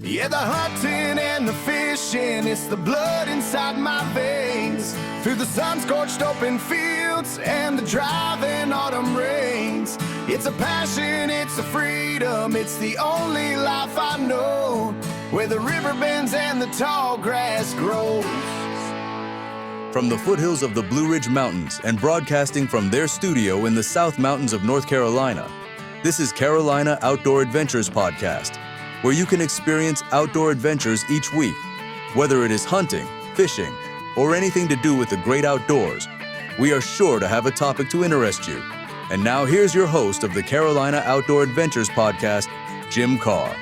Yeah, the hunting and the fishing, it's the blood inside my veins. Through the sun-scorched open fields and the driving autumn rains. It's a passion, it's a freedom, it's the only life I know. Where the river bends and the tall grass grows. From the foothills of the Blue Ridge Mountains and broadcasting from their studio in the South Mountains of North Carolina, this is Carolina Outdoor Adventures Podcast, where you can experience outdoor adventures each week. Whether it is hunting, fishing, or anything to do with the great outdoors, we are sure to have a topic to interest you. And now here's your host of the Carolina Outdoor Adventures Podcast, Jim Carr.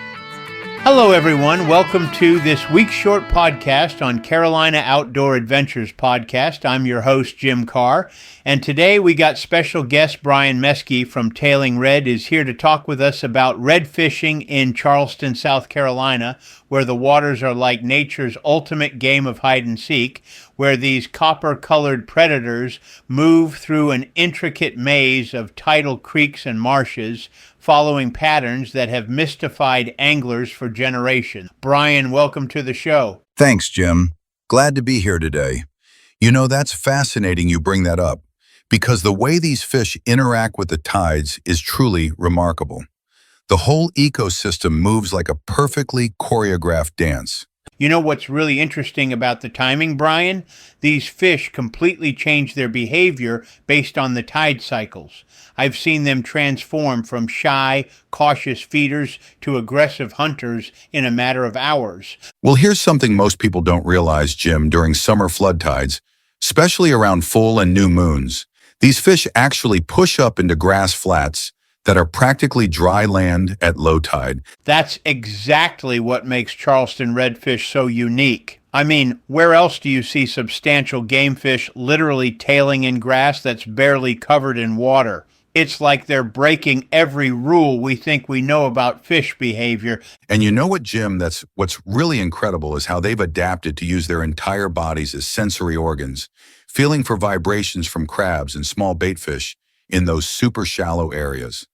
Hello, everyone. Welcome to this week's short podcast on Carolina Outdoor Adventures Podcast. I'm your host, Jim Carr, and today we got special guest Brian Meskey from Tailing Red is here to talk with us about red fishing in Charleston, South Carolina, where the waters are like nature's ultimate game of hide and seek, where these copper-colored predators move through an intricate maze of tidal creeks and marshes, following patterns that have mystified anglers for generations. Brian, welcome to the show. Thanks, Jim. Glad to be here today. You know, that's fascinating you bring that up, because the way these fish interact with the tides is truly remarkable. The whole ecosystem moves like a perfectly choreographed dance. You know what's really interesting about the timing, Brian? These fish completely change their behavior based on the tide cycles. I've seen them transform from shy, cautious feeders to aggressive hunters in a matter of hours. Well, here's something most people don't realize, Jim. During summer flood tides, especially around full and new moons, these fish actually push up into grass flats that are practically dry land at low tide. That's exactly what makes Charleston redfish so unique. I mean, where else do you see substantial game fish literally tailing in grass that's barely covered in water? It's like they're breaking every rule we think we know about fish behavior. And you know what, Jim, what's really incredible is how they've adapted to use their entire bodies as sensory organs, feeling for vibrations from crabs and small baitfish in those super shallow areas.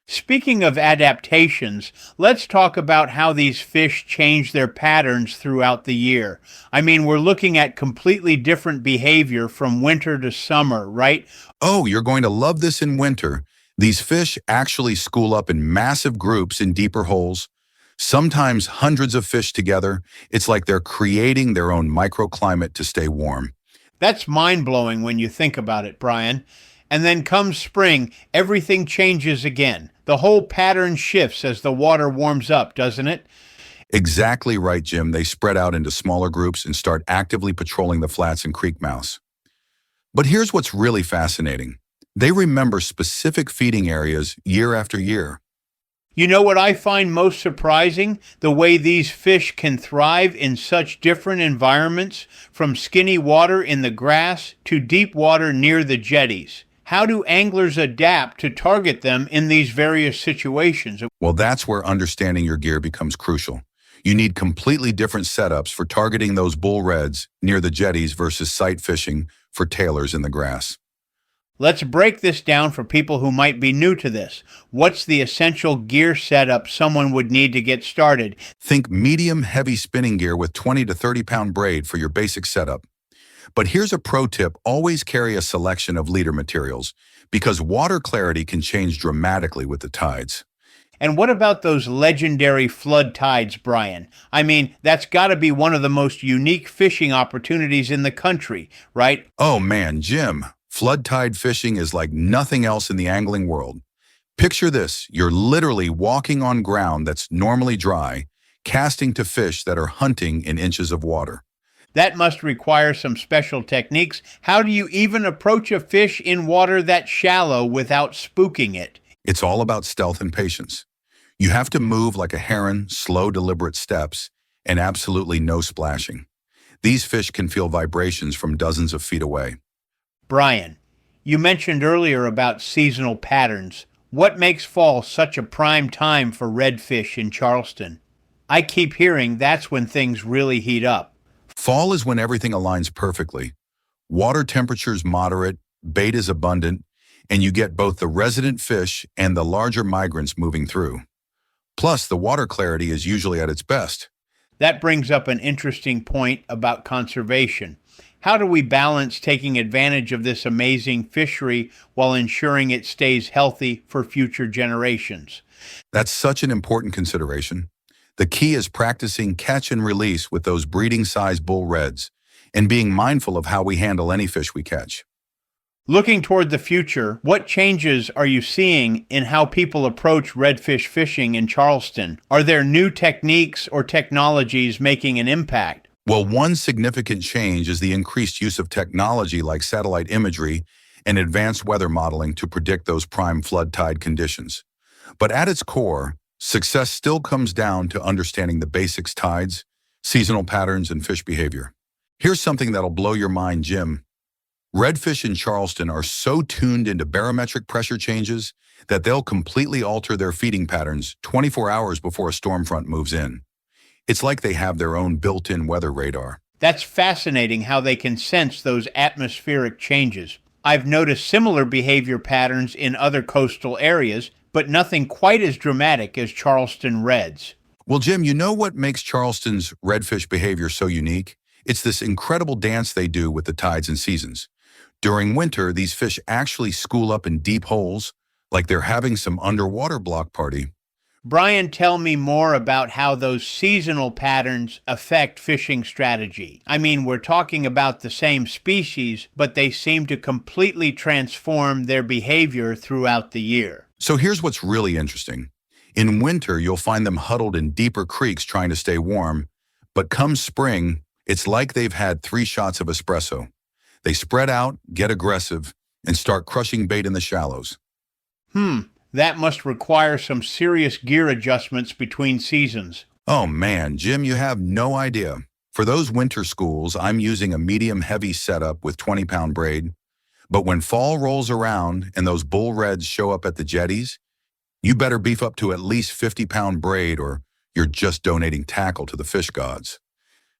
Speaking of adaptations, let's talk about how these fish change their patterns throughout the year. I mean, we're looking at completely different behavior from winter to summer, right? Oh, you're going to love this in winter. These fish actually school up in massive groups in deeper holes, sometimes hundreds of fish together. It's like they're creating their own microclimate to stay warm. That's mind-blowing when you think about it, Brian. And then comes spring, everything changes again. The whole pattern shifts as the water warms up, doesn't it? Exactly right, Jim. They spread out into smaller groups and start actively patrolling the flats and creek mouths. But here's what's really fascinating. They remember specific feeding areas year after year. You know what I find most surprising? The way these fish can thrive in such different environments, from skinny water in the grass to deep water near the jetties. How do anglers adapt to target them in these various situations? Well, that's where understanding your gear becomes crucial. You need completely different setups for targeting those bull reds near the jetties versus sight fishing for tailors in the grass. Let's break this down for people who might be new to this. What's the essential gear setup someone would need to get started? Think medium heavy spinning gear with 20 to 30 pound braid for your basic setup. But here's a pro tip: always carry a selection of leader materials, because water clarity can change dramatically with the tides. And what about those legendary flood tides, Brian? I mean, that's got to be one of the most unique fishing opportunities in the country, right? Oh man, Jim, flood tide fishing is like nothing else in the angling world. Picture this: you're literally walking on ground that's normally dry, casting to fish that are hunting in inches of water. That must require some special techniques. How do you even approach a fish in water that shallow without spooking it? It's all about stealth and patience. You have to move like a heron, slow, deliberate steps, and absolutely no splashing. These fish can feel vibrations from dozens of feet away. Brian, you mentioned earlier about seasonal patterns. What makes fall such a prime time for redfish in Charleston? I keep hearing that's when things really heat up. Fall is when everything aligns perfectly. Water temperature's moderate, bait is abundant, and you get both the resident fish and the larger migrants moving through. Plus, the water clarity is usually at its best. That brings up an interesting point about conservation. How do we balance taking advantage of this amazing fishery while ensuring it stays healthy for future generations? That's such an important consideration. The key is practicing catch and release with those breeding-size bull reds and being mindful of how we handle any fish we catch. Looking toward the future, what changes are you seeing in how people approach redfish fishing in Charleston? Are there new techniques or technologies making an impact? Well, one significant change is the increased use of technology like satellite imagery and advanced weather modeling to predict those prime flood tide conditions. But at its core, success still comes down to understanding the basics: tides, seasonal patterns, and fish behavior. Here's something that'll blow your mind, Jim. Redfish in Charleston are so tuned into barometric pressure changes that they'll completely alter their feeding patterns 24 hours before a storm front moves in. It's like they have their own built-in weather radar. That's fascinating how they can sense those atmospheric changes. I've noticed similar behavior patterns in other coastal areas, but nothing quite as dramatic as Charleston Reds. Well, Jim, you know what makes Charleston's redfish behavior so unique? It's this incredible dance they do with the tides and seasons. During winter, these fish actually school up in deep holes, like they're having some underwater block party. Brian, tell me more about how those seasonal patterns affect fishing strategy. I mean, we're talking about the same species, but they seem to completely transform their behavior throughout the year. So here's what's really interesting. In winter, you'll find them huddled in deeper creeks trying to stay warm, but come spring, it's like they've had 3 shots of espresso. They spread out, get aggressive, and start crushing bait in the shallows. That must require some serious gear adjustments between seasons. Oh man, Jim, you have no idea. For those winter schools, I'm using a medium-heavy setup with 20-pound braid. But when fall rolls around and those bull reds show up at the jetties, you better beef up to at least 50-pound braid or you're just donating tackle to the fish gods.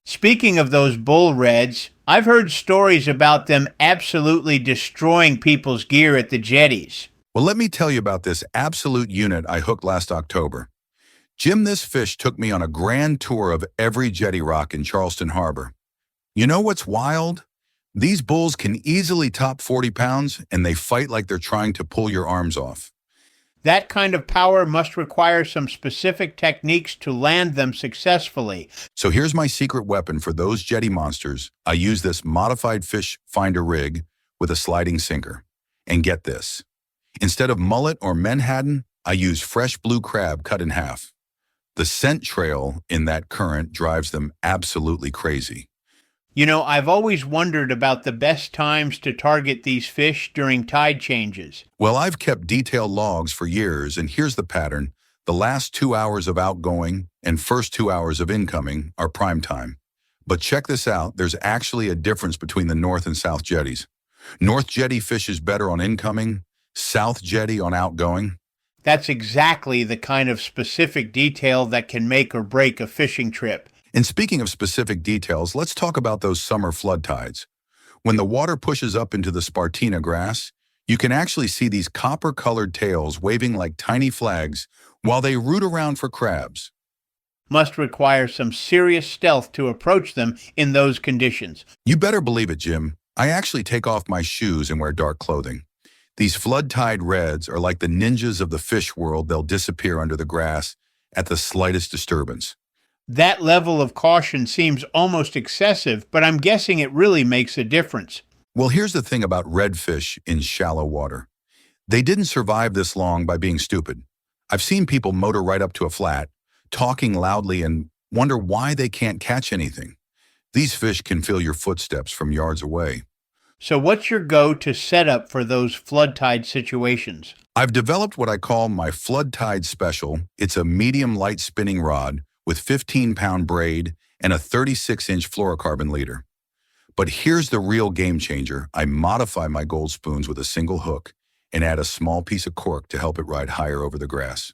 Speaking of those bull reds, I've heard stories about them absolutely destroying people's gear at the jetties. Well, let me tell you about this absolute unit I hooked last October. Jim, this fish took me on a grand tour of every jetty rock in Charleston Harbor. You know what's wild? These bulls can easily top 40 pounds, and they fight like they're trying to pull your arms off. That kind of power must require some specific techniques to land them successfully. So here's my secret weapon for those jetty monsters. I use this modified fish finder rig with a sliding sinker. And get this. Instead of mullet or menhaden, I use fresh blue crab cut in half. The scent trail in that current drives them absolutely crazy. You know, I've always wondered about the best times to target these fish during tide changes. Well, I've kept detailed logs for years, and here's the pattern. The last 2 hours of outgoing and first 2 hours of incoming are prime time. But check this out, there's actually a difference between the north and south jetties. North jetty fishes better on incoming, south jetty on outgoing. That's exactly the kind of specific detail that can make or break a fishing trip. And speaking of specific details, let's talk about those summer flood tides. When the water pushes up into the Spartina grass, you can actually see these copper-colored tails waving like tiny flags while they root around for crabs. Must require some serious stealth to approach them in those conditions. You better believe it, Jim. I actually take off my shoes and wear dark clothing. These flood tide reds are like the ninjas of the fish world. They'll disappear under the grass at the slightest disturbance. That level of caution seems almost excessive, but I'm guessing it really makes a difference. Well, here's the thing about redfish in shallow water. They didn't survive this long by being stupid. I've seen people motor right up to a flat, talking loudly, and wonder why they can't catch anything. These fish can feel your footsteps from yards away. So what's your go-to setup for those flood tide situations? I've developed what I call my flood tide special. It's a medium light spinning rod with 15-pound braid and a 36-inch fluorocarbon leader. But here's the real game changer. I modify my gold spoons with a single hook and add a small piece of cork to help it ride higher over the grass.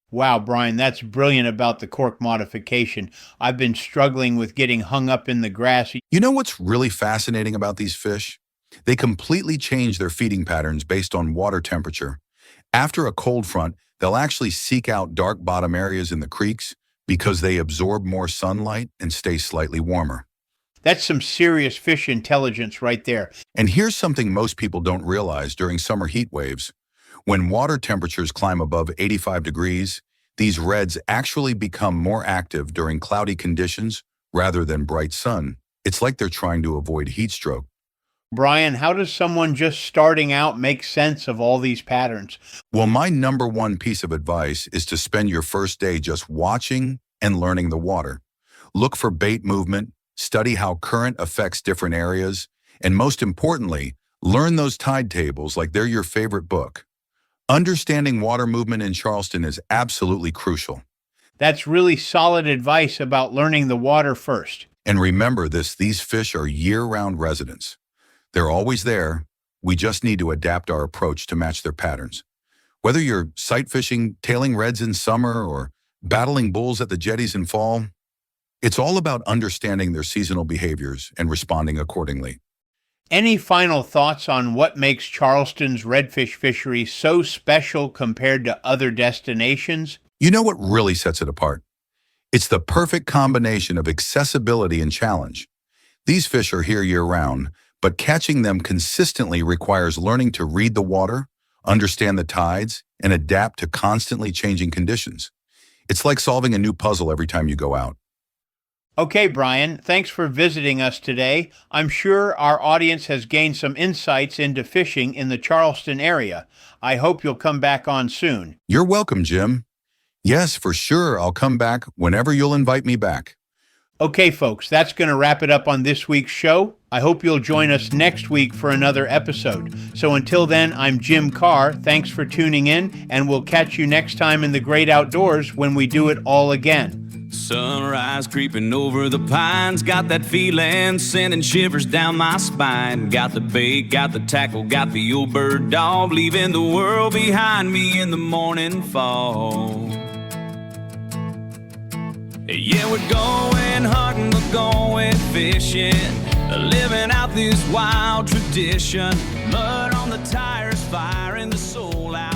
Wow, Brian, that's brilliant about the cork modification. I've been struggling with getting hung up in the grass. You know what's really fascinating about these fish? They completely change their feeding patterns based on water temperature. After a cold front, they'll actually seek out dark bottom areas in the creeks, because they absorb more sunlight and stay slightly warmer. That's some serious fish intelligence right there. And here's something most people don't realize during summer heat waves. When water temperatures climb above 85 degrees, these reds actually become more active during cloudy conditions rather than bright sun. It's like they're trying to avoid heat stroke. Brian, how does someone just starting out make sense of all these patterns? Well, my number one piece of advice is to spend your first day just watching and learning the water. Look for bait movement, study how current affects different areas, and most importantly, learn those tide tables like they're your favorite book. Understanding water movement in Charleston is absolutely crucial. That's really solid advice about learning the water first. And remember these fish are year-round residents. They're always there. We just need to adapt our approach to match their patterns. Whether you're sight fishing, tailing reds in summer, or battling bulls at the jetties in fall, it's all about understanding their seasonal behaviors and responding accordingly. Any final thoughts on what makes Charleston's redfish fishery so special compared to other destinations? You know what really sets it apart? It's the perfect combination of accessibility and challenge. These fish are here year-round, but catching them consistently requires learning to read the water, understand the tides, and adapt to constantly changing conditions. It's like solving a new puzzle every time you go out. Okay, Brian, thanks for visiting us today. I'm sure our audience has gained some insights into fishing in the Charleston area. I hope you'll come back on soon. You're welcome, Jim. Yes, for sure, I'll come back whenever you'll invite me back. Okay, folks, that's going to wrap it up on this week's show. I hope you'll join us next week for another episode. So until then, I'm Jim Carr. Thanks for tuning in, and we'll catch you next time in the great outdoors when we do it all again. Sunrise creeping over the pines, got that feeling sending shivers down my spine. Got the bait, got the tackle, got the old bird dog, leaving the world behind me in the morning fall. Yeah, we're going hunting, we're going fishing, living out this wild tradition. Mud on the tires, fire in the soul out.